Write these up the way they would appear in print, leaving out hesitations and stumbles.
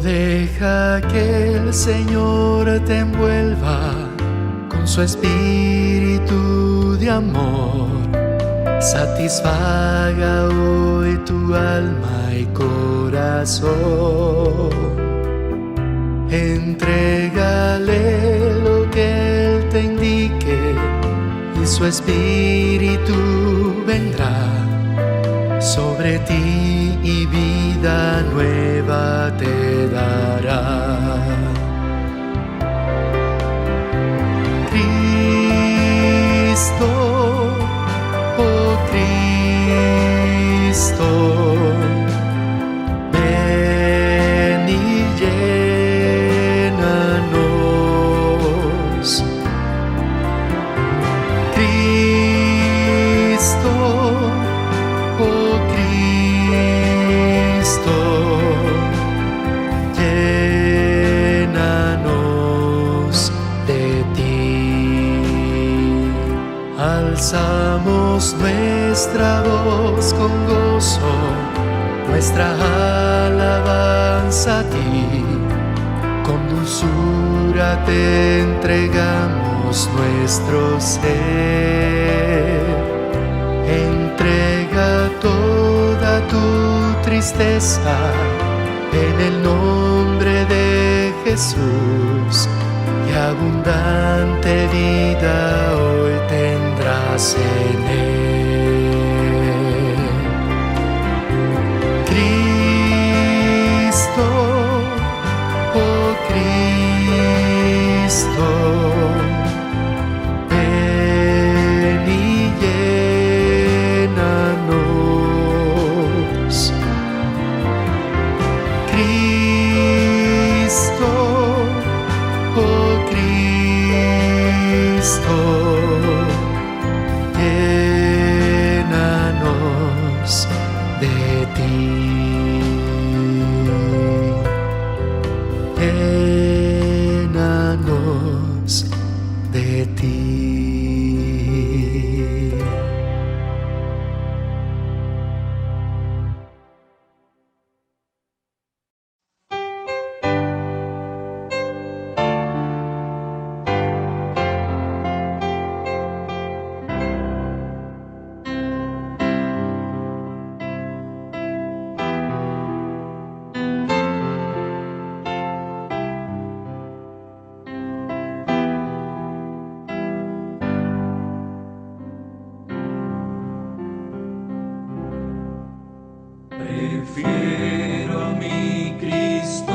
Deja que el Señor te envuelva con su espíritu de amor. Satisfaga hoy tu alma y corazón. Entrégale lo que Él te indique y su espíritu vendrá sobre ti y vida nueva te dará. Cristo, oh Cristo, ven y llénanos. Cristo, oh Cristo, llénanos de ti. Alzamos nuestra voz con gozo, nuestra alabanza a ti. Con dulzura te entregamos nuestro ser. Entrega toda tu tristeza en el nombre de Jesús, y abundante vida hoy tendrás en Él. Cristo, oh Cristo, ven y llénanos. Cristo, oh Cristo, llénanos de ti. Llénanos de ti. Prefiero a mi Cristo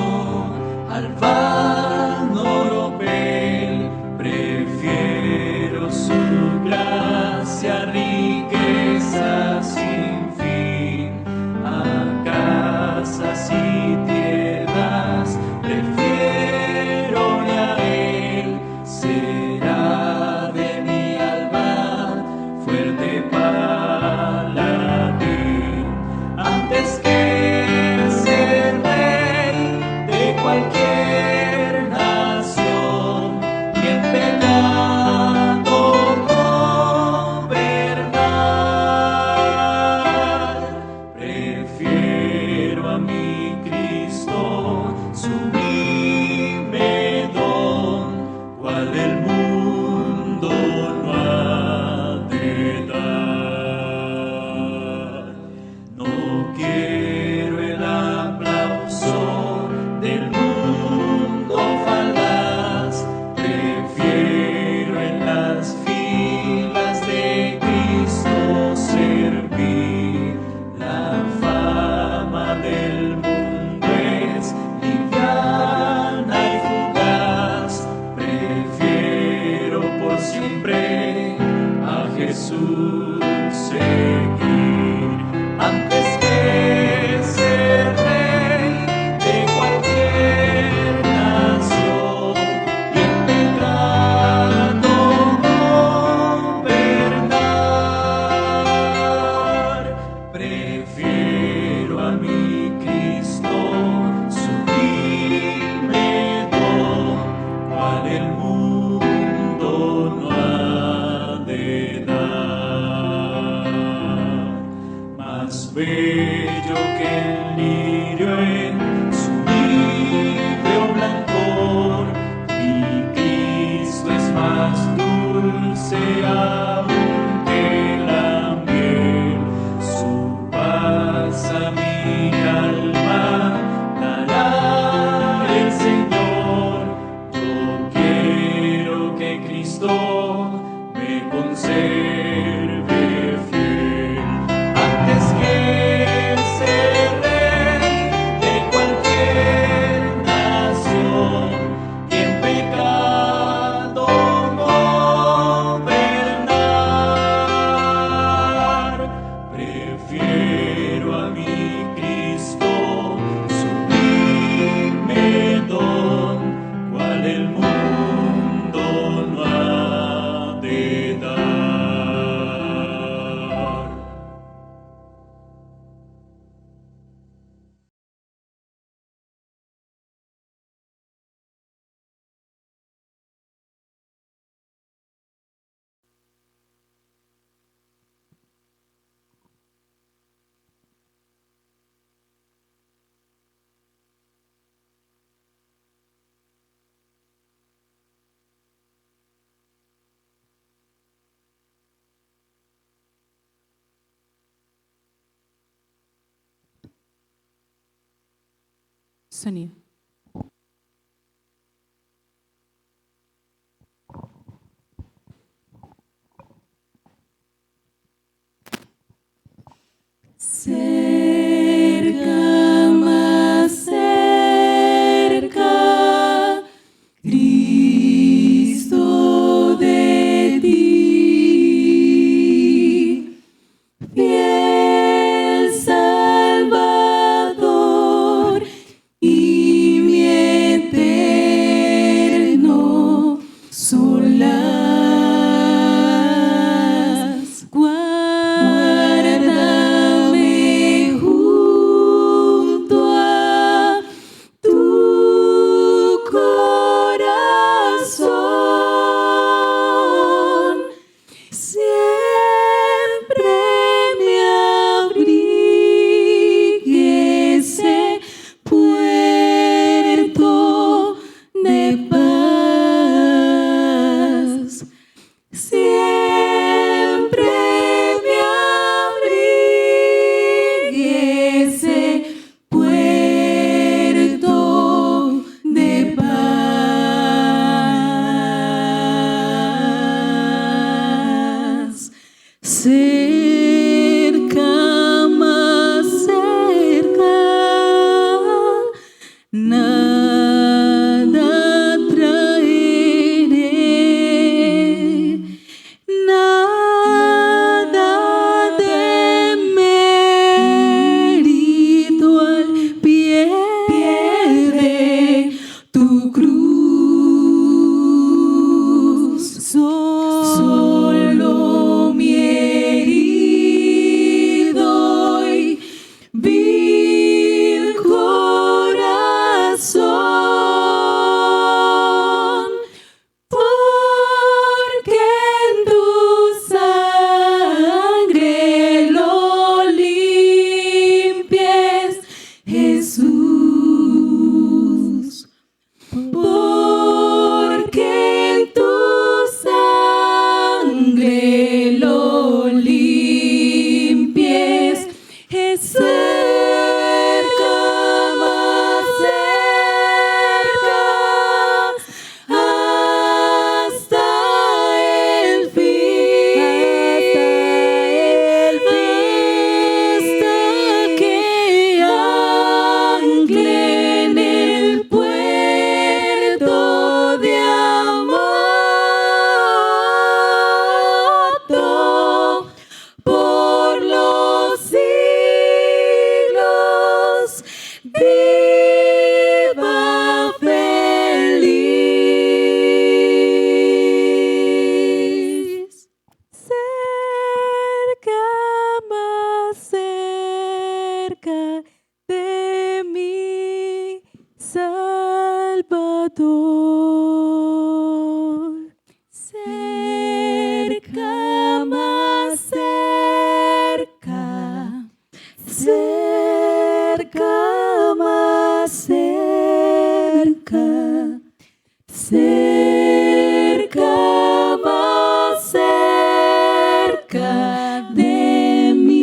al vano oropel, prefiero su gracia, riqueza sin fin, a casas y tierras, prefiero a Él, será de mi alma fuerte paladín. Antes que ser rey de cualquier nación y en pecado gobernar, prefiero a mi Cristo sublime don, cual el mundo no ha de dar. No quiero el aplauso del mundo falaz, prefiero en las filas de Cristo servir. La fama del mundo es liviana y fugaz, prefiero por siempre a Jesús seguir. Antes que ser rey de cualquier nación y en pecado gobernar, prefiero a mi Cristo sublime don, cual el mundo no ha de dar. Más bello que el lirio en su Prefiero a mi Cristo, sublime don, cual el mundo no ha de dar. Sonido. Cerca, más cerca, Cristo de ti, fiel Salvador y mi eterno solaz. Guárdame junto a tu corazón, siempre me abrigue ese puerto de paz. Siempre me abrigue ese puerto de paz. Cerca, más cerca, nada traeré, nada de mérito al pie de tu cruz. Solo mi herido y vil corazón, porque en tu sangre lo limpies, Jesús. Porque en tu sangre lo limpies, Jesús. Cerca, más cerca, hasta el fin, hasta que ancle en el puerto de amor, por los siglos, viva feliz. Cerca, más cerca de mi Salvador. Cerca, más cerca, cerca, más cerca, cerca, más cerca de mi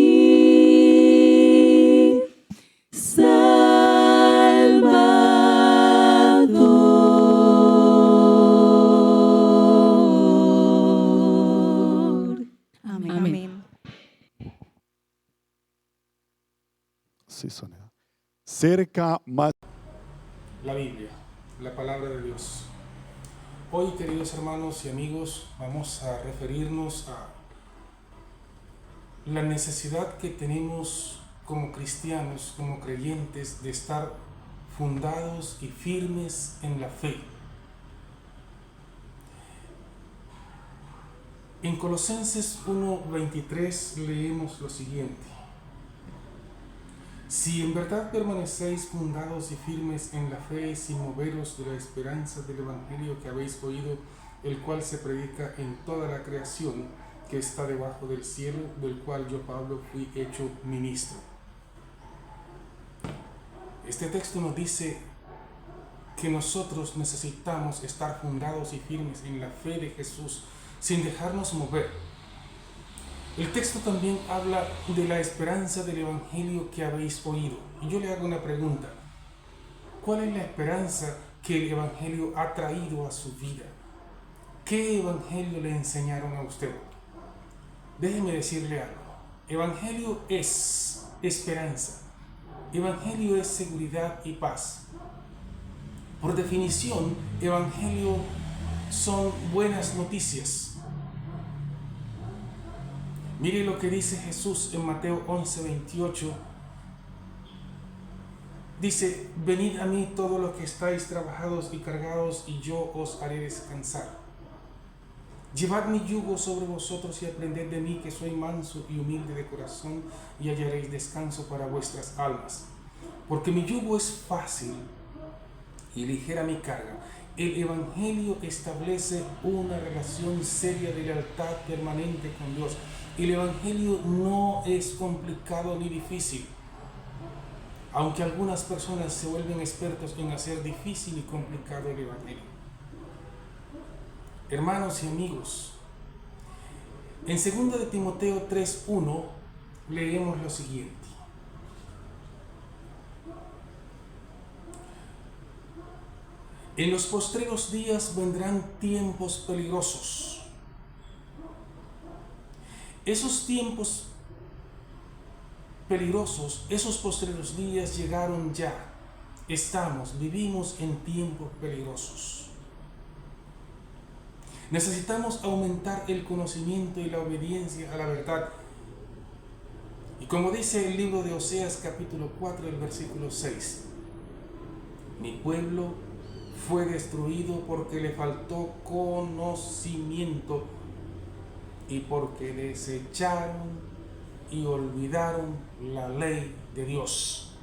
Salvador. Amén. Sí, Sonia. Cerca, más. La Biblia, la palabra de Dios. Hoy, queridos hermanos y amigos, vamos a referirnos a la necesidad que tenemos como cristianos, como creyentes, de estar fundados y firmes en la fe. En Colosenses 1:23 leemos lo siguiente: si en verdad permanecéis fundados y firmes en la fe, sin moveros de la esperanza del Evangelio que habéis oído, el cual se predica en toda la creación que está debajo del cielo, del cual yo, Pablo, fui hecho ministro. Este texto nos dice que nosotros necesitamos estar fundados y firmes en la fe de Jesús, sin dejarnos mover. El texto también habla de la esperanza del Evangelio que habéis oído. Y yo le hago una pregunta: ¿cuál es la esperanza que el Evangelio ha traído a su vida? ¿Qué Evangelio le enseñaron a usted? Déjeme decirle algo. Evangelio es esperanza. Evangelio es seguridad y paz. Por definición, Evangelio son buenas noticias. Mire lo que dice Jesús en Mateo 11:28. Dice: venid a mí todos los que estáis trabajados y cargados, y yo os haré descansar. Llevad mi yugo sobre vosotros y aprended de mí, que soy manso y humilde de corazón, y hallaréis descanso para vuestras almas. Porque mi yugo es fácil y ligera mi carga. El Evangelio establece una relación seria de lealtad permanente con Dios. El Evangelio no es complicado ni difícil, aunque algunas personas se vuelven expertos en hacer difícil y complicado el Evangelio. Hermanos y amigos, en 2 de Timoteo 3:1 leemos lo siguiente: en los postreros días vendrán tiempos peligrosos. Esos tiempos peligrosos, esos postreros días llegaron ya. Vivimos en tiempos peligrosos. Necesitamos aumentar el conocimiento y la obediencia a la verdad. Y como dice el libro de Oseas capítulo 4, el versículo 6, mi pueblo fue destruido porque le faltó conocimiento y porque desecharon y olvidaron la ley de Dios.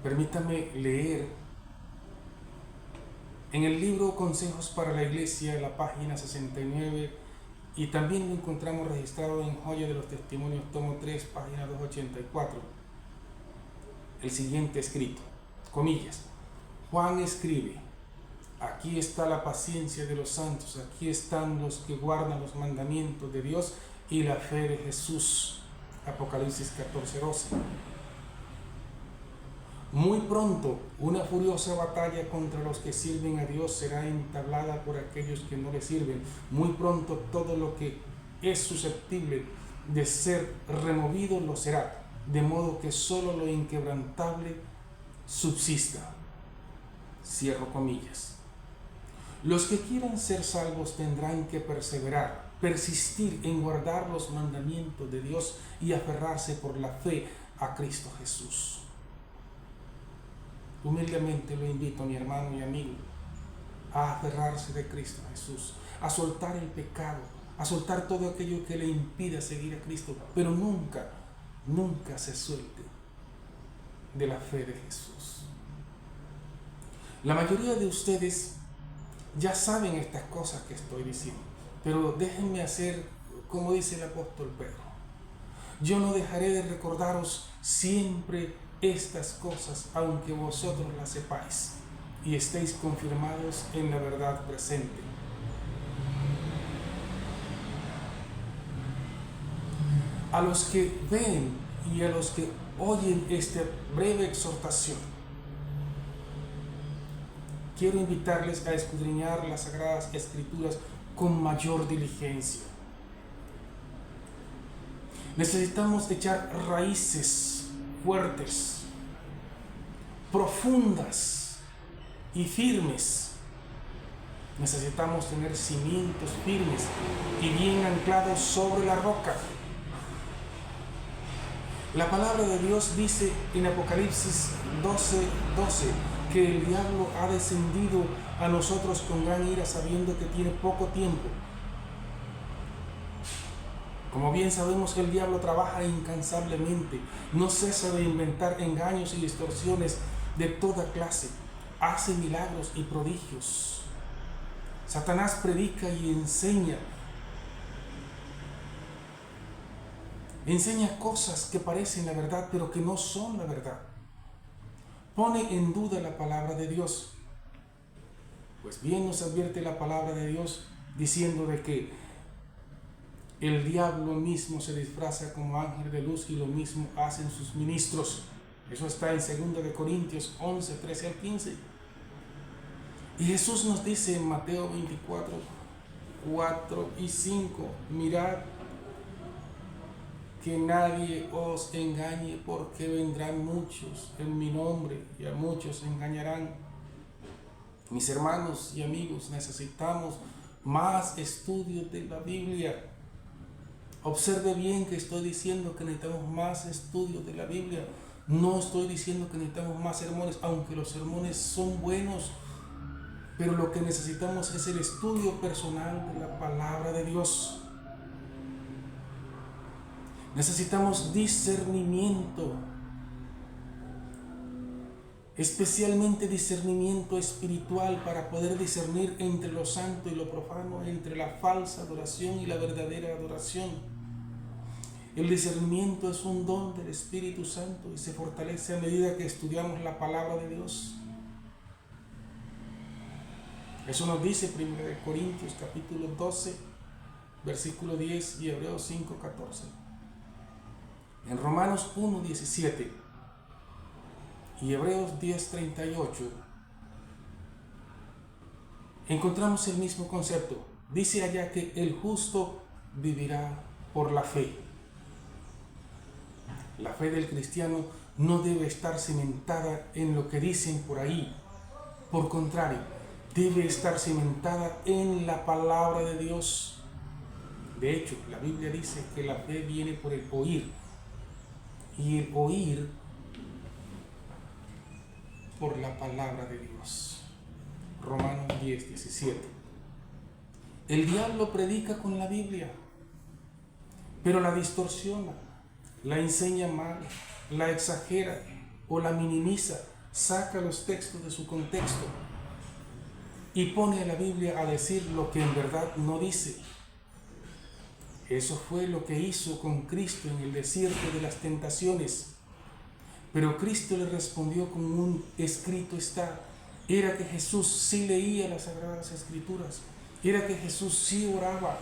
Permítame leer en el libro Consejos para la Iglesia, la página 69, y también lo encontramos registrado en Joya de los Testimonios, tomo 3, página 284, el siguiente escrito, comillas: Juan escribe: aquí está la paciencia de los santos, aquí están los que guardan los mandamientos de Dios y la fe de Jesús. Apocalipsis 14:12. Muy pronto una furiosa batalla contra los que sirven a Dios será entablada por aquellos que no le sirven. Muy pronto todo lo que es susceptible de ser removido lo será, de modo que solo lo inquebrantable subsista. Cierro comillas. Los que quieran ser salvos tendrán que perseverar, persistir en guardar los mandamientos de Dios y aferrarse por la fe a Cristo Jesús. Humildemente lo invito, mi hermano y amigo, a aferrarse de Cristo Jesús, a soltar el pecado, a soltar todo aquello que le impida seguir a Cristo, pero nunca se suelte de la fe de Jesús. La mayoría de ustedes ya saben estas cosas que estoy diciendo, pero déjenme hacer como dice el apóstol Pedro: yo no dejaré de recordaros siempre estas cosas, aunque vosotros las sepáis y estéis confirmados en la verdad presente. A los que ven y a los que oyen esta breve exhortación, quiero invitarles a escudriñar las Sagradas Escrituras con mayor diligencia. Necesitamos echar raíces fuertes, profundas y firmes necesitamos tener cimientos firmes y bien anclados sobre la roca. La palabra de Dios dice en Apocalipsis 12:12 que el diablo ha descendido a nosotros con gran ira, sabiendo que tiene poco tiempo. Como bien sabemos, el diablo trabaja incansablemente, no cesa de inventar engaños y distorsiones de toda clase, hace milagros y prodigios. Satanás predica y enseña cosas que parecen la verdad, pero que no son la verdad. Pone en duda la palabra de Dios. Pues bien nos advierte la palabra de Dios diciendo de que el diablo mismo se disfraza como ángel de luz y lo mismo hacen sus ministros. Eso está en 2 de Corintios 11, 13 al 15. Y Jesús nos dice en Mateo 24, 4 y 5, mirad que nadie os engañe, porque vendrán muchos en mi nombre y a muchos engañarán. Mis hermanos y amigos, necesitamos más estudios de la Biblia. Observe bien que estoy diciendo que necesitamos más estudios de la Biblia. No estoy diciendo que necesitamos más sermones, aunque los sermones son buenos, pero lo que necesitamos es el estudio personal de la palabra de Dios. Necesitamos discernimiento, especialmente discernimiento espiritual, para poder discernir entre lo santo y lo profano, entre la falsa adoración y la verdadera adoración. El discernimiento es un don del Espíritu Santo y se fortalece a medida que estudiamos la palabra de Dios. Eso nos dice 1 Corintios capítulo 12, versículo 10 y Hebreos 5, 14. En Romanos 1, 17 y Hebreos 10, 38 encontramos el mismo concepto. Dice allá que el justo vivirá por la fe. La fe del cristiano no debe estar cimentada en lo que dicen por ahí. Por contrario, debe estar cimentada en la palabra de Dios. De hecho, la Biblia dice que la fe viene por el oír, y el oír por la palabra de Dios. Romanos 10, 17. El diablo predica con la Biblia, pero la distorsiona, la enseña mal, la exagera o la minimiza, saca los textos de su contexto y pone a la Biblia a decir lo que en verdad no dice. Eso fue lo que hizo con Cristo en el desierto de las tentaciones. Pero Cristo le respondió con un escrito está. Era que Jesús sí leía las Sagradas Escrituras. Era que Jesús sí oraba.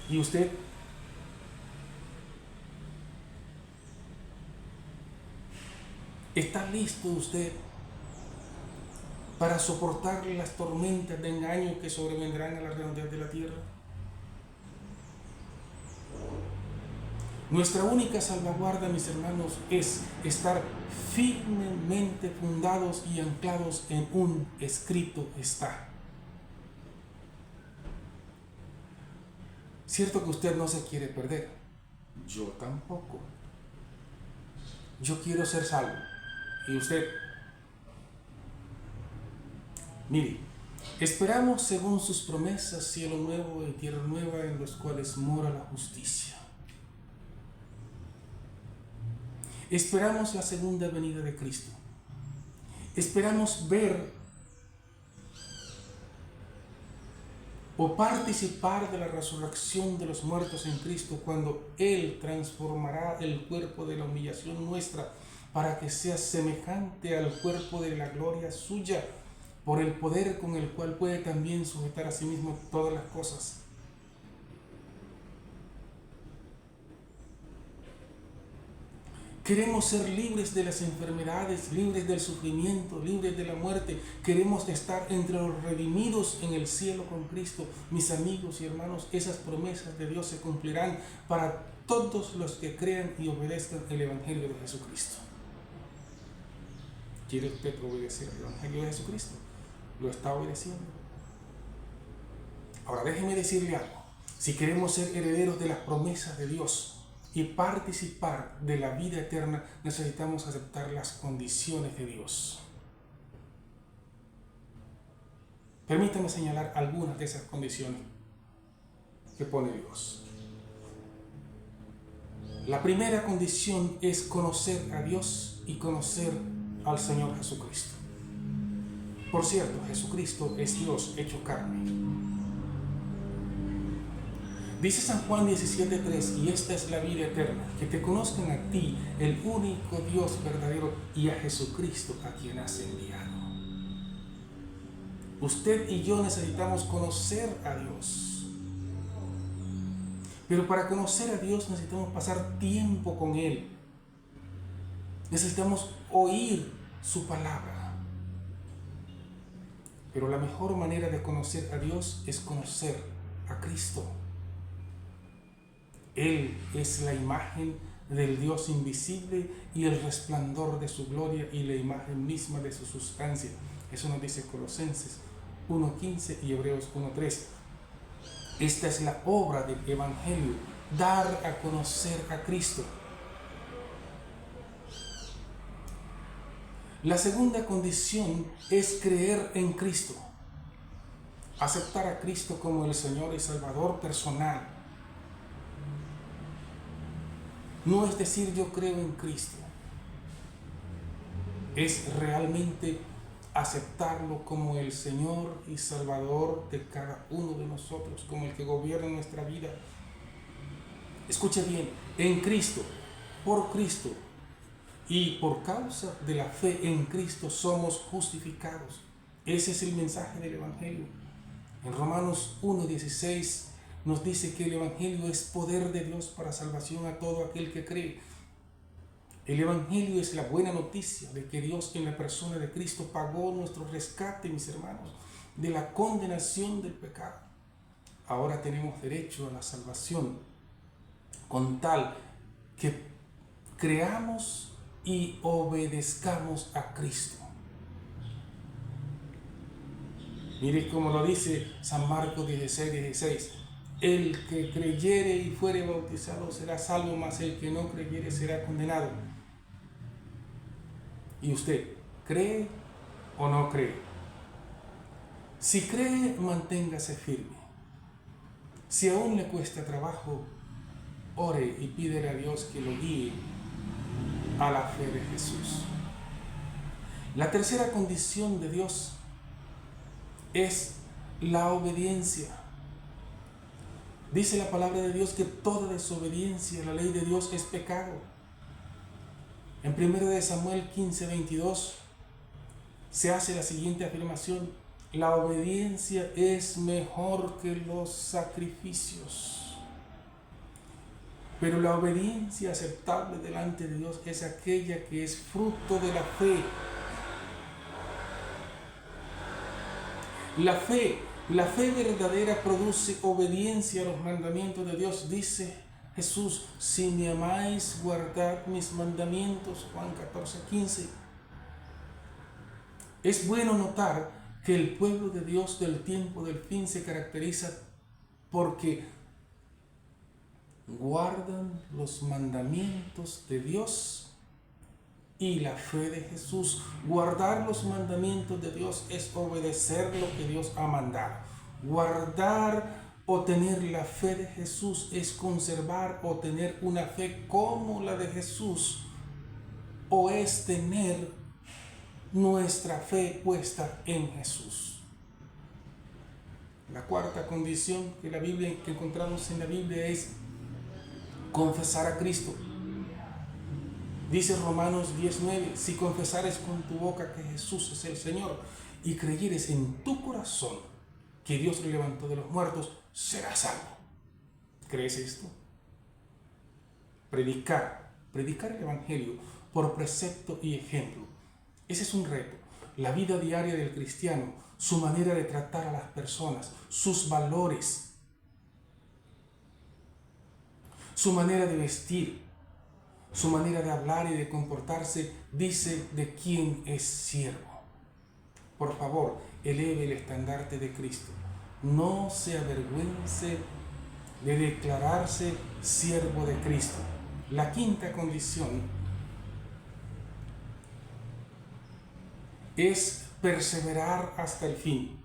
¿Y usted? ¿Está listo usted para soportar las tormentas de engaño que sobrevendrán a la redondez de la tierra? Nuestra única salvaguarda, mis hermanos, es estar firmemente fundados y anclados en un escrito está. Cierto que usted no se quiere perder. Yo tampoco. Yo quiero ser salvo. ¿Y usted? Mire, esperamos según sus promesas cielo nuevo y tierra nueva en los cuales mora la justicia. Esperamos la segunda venida de Cristo. Esperamos ver o participar de la resurrección de los muertos en Cristo cuando Él transformará el cuerpo de la humillación nuestra para que sea semejante al cuerpo de la gloria suya, por el poder con el cual puede también sujetar a sí mismo todas las cosas. Queremos ser libres de las enfermedades, libres del sufrimiento, libres de la muerte. Queremos estar entre los redimidos en el cielo con Cristo. Mis amigos y hermanos, esas promesas de Dios se cumplirán para todos los que crean y obedezcan el Evangelio de Jesucristo. ¿Quiere usted obedecer el Evangelio de Jesucristo? ¿Lo está obedeciendo? Ahora déjeme decirle algo. Si queremos ser herederos de las promesas de Dios y participar de la vida eterna, necesitamos aceptar las condiciones de Dios. Permítame señalar algunas de esas condiciones que pone Dios. La primera condición es conocer a Dios y conocer al Señor Jesucristo. Por cierto, Jesucristo es Dios hecho carne. Dice San Juan 17:3, y esta es la vida eterna, que te conozcan a ti, el único Dios verdadero, y a Jesucristo a quien has enviado. Usted y yo necesitamos conocer a Dios. Pero para conocer a Dios necesitamos pasar tiempo con Él. Necesitamos oír su palabra. Pero la mejor manera de conocer a Dios es conocer a Cristo. Él es la imagen del Dios invisible y el resplandor de su gloria y la imagen misma de su sustancia. Eso nos dice Colosenses 1:15 y Hebreos 1:3. Esta es la obra del Evangelio, dar a conocer a Cristo. La segunda condición es creer en Cristo, aceptar a Cristo como el Señor y Salvador personal. No es decir yo creo en Cristo, es realmente aceptarlo como el Señor y Salvador de cada uno de nosotros, como el que gobierna nuestra vida. Escuche bien, en Cristo, por Cristo y por causa de la fe en Cristo somos justificados. Ese es el mensaje del Evangelio. En Romanos 1:16 nos dice que el Evangelio es poder de Dios para salvación a todo aquel que cree. El Evangelio es la buena noticia de que Dios en la persona de Cristo pagó nuestro rescate, mis hermanos, de la condenación del pecado. Ahora tenemos derecho a la salvación con tal que creamos y obedezcamos a Cristo. Mire cómo lo dice San Marcos 16:16. El que creyere y fuere bautizado será salvo, mas el que no creyere será condenado. ¿Y usted cree o no cree? Si cree, manténgase firme. Si aún le cuesta trabajo, ore y pídele a Dios que lo guíe a la fe de Jesús. La tercera condición de Dios es la obediencia. Dice la palabra de Dios que toda desobediencia a la ley de Dios es pecado. En 1 Samuel 15:22 se hace la siguiente afirmación: la obediencia es mejor que los sacrificios. Pero la obediencia aceptable delante de Dios es aquella que es fruto de la fe. La fe verdadera produce obediencia a los mandamientos de Dios. Dice Jesús: si me amáis, guardad mis mandamientos. Juan 14:15. Es bueno notar que el pueblo de Dios del tiempo del fin se caracteriza porque guardan los mandamientos de Dios y la fe de Jesús. Guardar los mandamientos de Dios es obedecer lo que Dios ha mandado. Guardar o tener la fe de Jesús es conservar o tener una fe como la de Jesús, o es tener nuestra fe puesta en Jesús. La cuarta condición que encontramos en la Biblia es confesar a Cristo. Dice Romanos 10:9: si confesares con tu boca que Jesús es el Señor y creyeres en tu corazón que Dios lo levantó de los muertos, serás salvo. ¿Crees esto? Predicar el Evangelio por precepto y ejemplo. Ese es un reto. La vida diaria del cristiano, su manera de tratar a las personas, sus valores, su manera de vestir, su manera de hablar y de comportarse, dice de quién es siervo. Por favor, eleve el estandarte de Cristo. No se avergüence de declararse siervo de Cristo. La quinta condición es perseverar hasta el fin.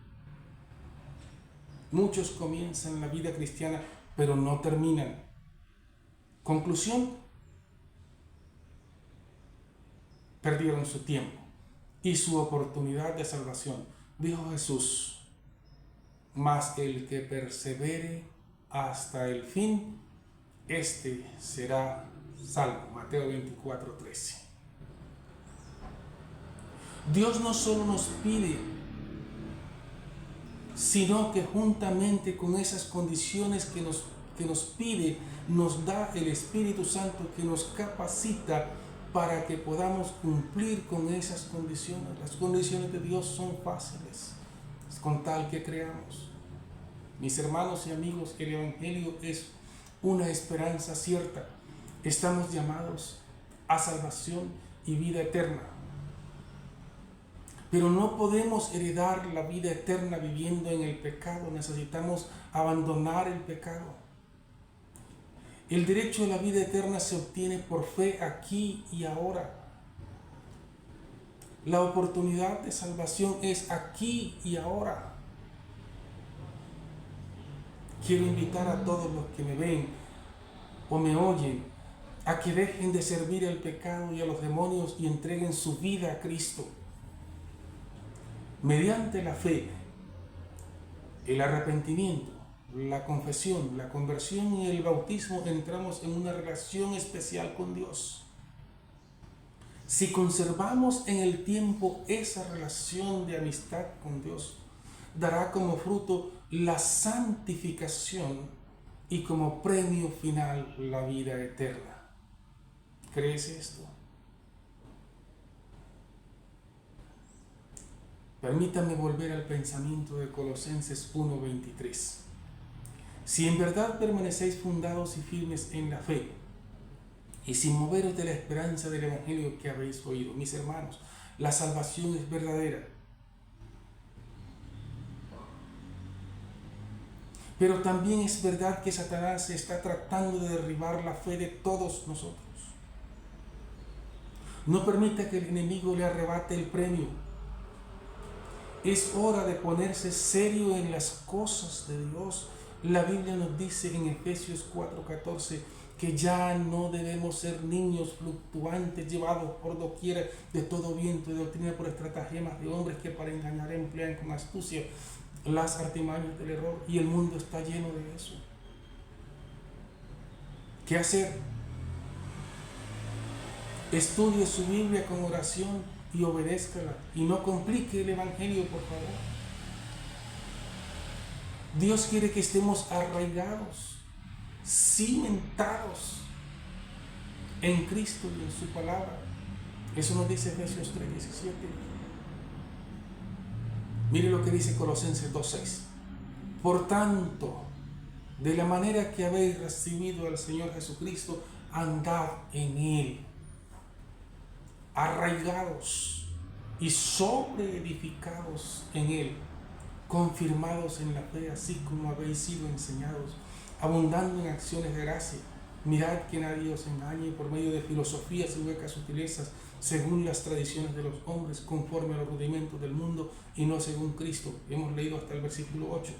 Muchos comienzan la vida cristiana, pero no terminan. Conclusión: perdieron su tiempo y su oportunidad de salvación. Dijo Jesús: mas el que persevere hasta el fin, este será salvo. Mateo 24:13. Dios no solo nos pide, sino que juntamente con esas condiciones que nos pide, nos da el Espíritu Santo que nos capacita para que podamos cumplir con esas condiciones. Las condiciones de Dios son fáciles, con tal que creamos. Mis hermanos y amigos, el Evangelio es una esperanza cierta. Estamos llamados a salvación y vida eterna. Pero no podemos heredar la vida eterna viviendo en el pecado. Necesitamos abandonar el pecado. El derecho a la vida eterna se obtiene por fe aquí y ahora. La oportunidad de salvación es aquí y ahora. Quiero invitar a todos los que me ven o me oyen a que dejen de servir al pecado y a los demonios y entreguen su vida a Cristo. Mediante la fe, el arrepentimiento, la confesión, la conversión y el bautismo entramos en una relación especial con Dios. Si conservamos en el tiempo esa relación de amistad con Dios, dará como fruto la santificación y como premio final la vida eterna. ¿Crees esto? Permítame volver al pensamiento de Colosenses 1:23. Si en verdad permanecéis fundados y firmes en la fe, y sin moveros de la esperanza del Evangelio que habéis oído. Mis hermanos, la salvación es verdadera. Pero también es verdad que Satanás está tratando de derribar la fe de todos nosotros. No permita que el enemigo le arrebate el premio. Es hora de ponerse serio en las cosas de Dios. La Biblia nos dice en Efesios 4:14 que ya no debemos ser niños fluctuantes, llevados por doquiera de todo viento de doctrina por estratagemas de hombres que para engañar emplean con astucia las artimañas del error, y el mundo está lleno de eso. ¿Qué hacer? Estudie su Biblia con oración y obedézcala, y no complique el Evangelio, por favor. Dios quiere que estemos arraigados, cimentados en Cristo y en su palabra. Eso nos dice Efesios 3:17. Mire lo que dice Colosenses 2:6. Por tanto, de la manera que habéis recibido al Señor Jesucristo, andad en Él, arraigados y sobreedificados en Él, confirmados en la fe, así como habéis sido enseñados, abundando en acciones de gracia. Mirad que nadie os engañe por medio de filosofías y huecas sutilezas, según las tradiciones de los hombres, conforme a los rudimentos del mundo y no según Cristo. Hemos leído hasta el versículo 8.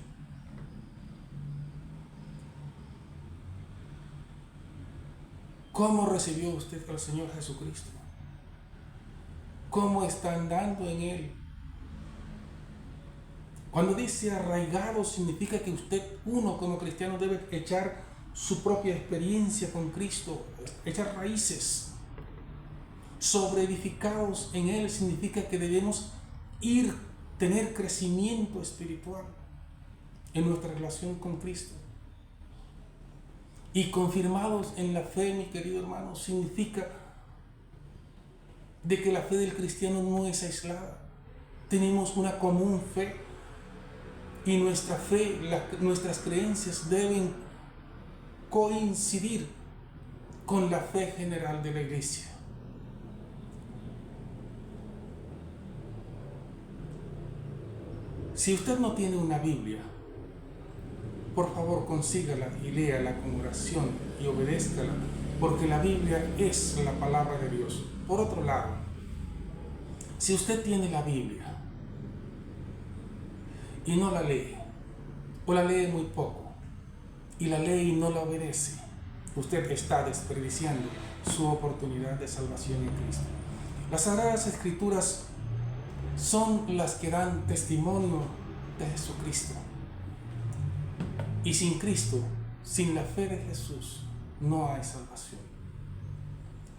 ¿Cómo recibió usted al Señor Jesucristo? ¿Cómo está andando en Él? Cuando dice arraigado, significa que usted, uno como cristiano, debe echar su propia experiencia con Cristo, echar raíces. Sobreedificados en Él significa que debemos tener crecimiento espiritual en nuestra relación con Cristo. Y confirmados en la fe, mi querido hermano, significa de que la fe del cristiano no es aislada. Tenemos una común fe y nuestra fe, nuestras creencias deben coincidir con la fe general de la iglesia. Si usted no tiene una Biblia, por favor consígala y léala con oración y obedézcala, porque la Biblia es la palabra de Dios. Por otro lado, si usted tiene la Biblia y no la lee, o la lee muy poco, y la lee y no la obedece, usted está desperdiciando su oportunidad de salvación en Cristo. Las Sagradas Escrituras son las que dan testimonio de Jesucristo. Y sin Cristo, sin la fe de Jesús, no hay salvación.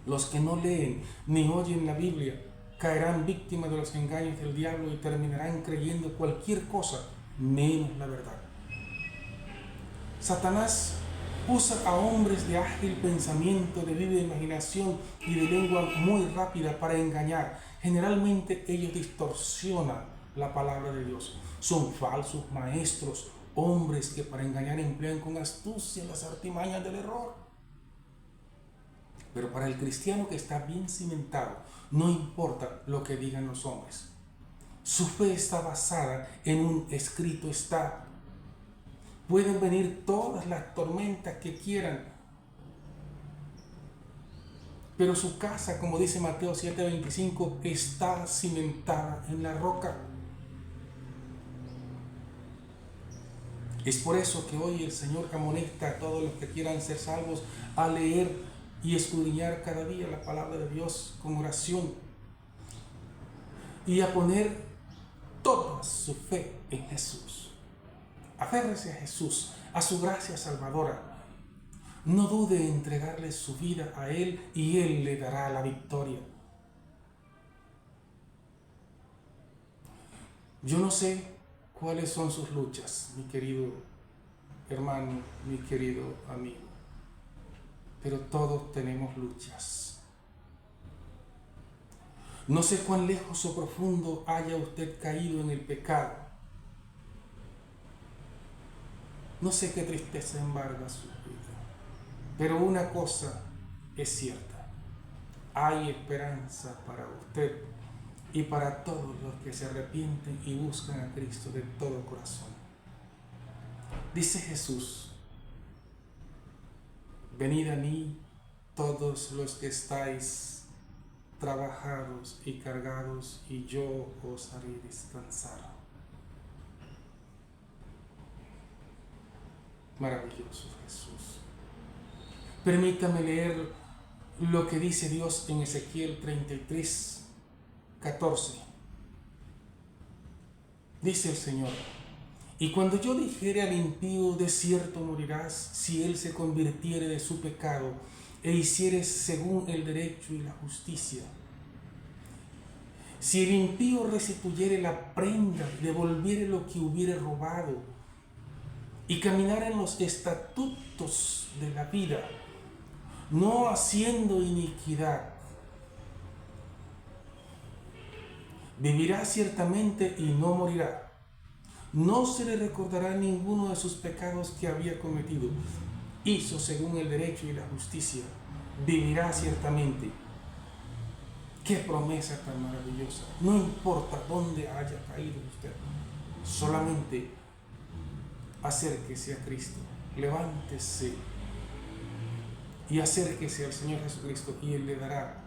Los que no leen ni oyen la Biblia caerán víctimas de los engaños del diablo y terminarán creyendo cualquier cosa menos la verdad. Satanás usa a hombres de ágil pensamiento, de viva imaginación y de lengua muy rápida para engañar. Generalmente ellos distorsionan la palabra de Dios. Son falsos maestros, hombres que para engañar emplean con astucia las artimañas del error. Pero para el cristiano que está bien cimentado, no importa lo que digan los hombres. Su fe está basada en un escrito está. Pueden venir todas las tormentas que quieran, pero su casa, como dice Mateo 7:25, está cimentada en la roca. Es por eso que hoy el Señor amonesta a todos los que quieran ser salvos a leer y escudriñar cada día la palabra de Dios con oración y a poner toda su fe en Jesús. Aférrese a Jesús, a su gracia salvadora. No dude en entregarle su vida a Él y Él le dará la victoria. Yo no sé cuáles son sus luchas, mi querido hermano, mi querido amigo, pero todos tenemos luchas. No sé cuán lejos o profundo haya usted caído en el pecado. No sé qué tristeza embarga su vida, pero una cosa es cierta: hay esperanza para usted y para todos los que se arrepienten y buscan a Cristo de todo corazón. Dice Jesús: venid a mí todos los que estáis trabajados y cargados, y yo os haré descansar. Maravilloso Jesús. Permítame leer lo que dice Dios en Ezequiel 33:14. Dice el Señor: y cuando yo dijere al impío, de cierto morirás, si él se convirtiere de su pecado e hiciere según el derecho y la justicia. Si el impío restituyere la prenda, devolviere lo que hubiere robado, y caminar en los estatutos de la vida, no haciendo iniquidad, vivirá ciertamente y no morirá. No se le recordará ninguno de sus pecados que había cometido. Hizo según el derecho y la justicia, vivirá ciertamente. ¡Qué promesa tan maravillosa! No importa dónde haya caído usted, solamente acérquese a Cristo, levántese y acérquese al Señor Jesucristo, y Él le dará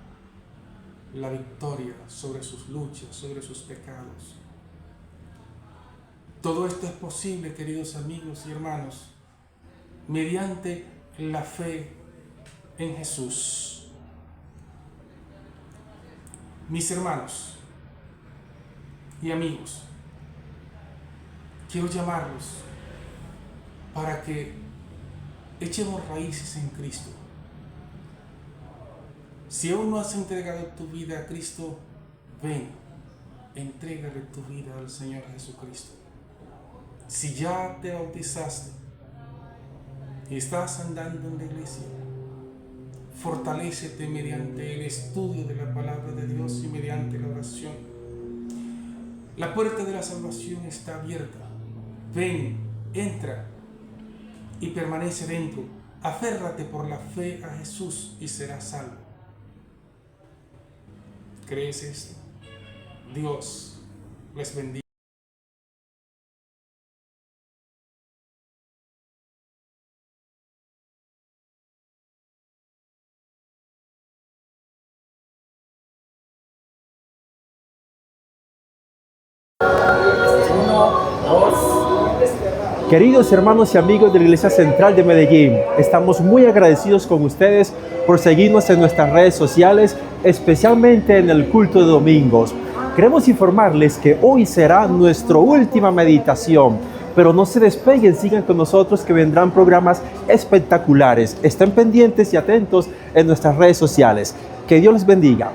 la victoria sobre sus luchas, sobre sus pecados. Todo esto es posible, queridos amigos y hermanos, mediante la fe en Jesús. Mis hermanos y amigos, quiero llamarlos para que echemos raíces en Cristo. Si aún no has entregado tu vida a Cristo, ven, entrégale tu vida al Señor Jesucristo. Si ya te bautizaste y estás andando en la iglesia, fortalécete mediante el estudio de la palabra de Dios y mediante la oración. La puerta de la salvación está abierta. Ven, entra y permanece dentro. Aférrate por la fe a Jesús y serás salvo. ¿Crees esto? Dios les bendiga. Queridos hermanos y amigos de la Iglesia Central de Medellín, estamos muy agradecidos con ustedes por seguirnos en nuestras redes sociales, especialmente en el culto de domingos. Queremos informarles que hoy será nuestra última meditación, pero no se despeguen, sigan con nosotros que vendrán programas espectaculares. Estén pendientes y atentos en nuestras redes sociales. Que Dios les bendiga.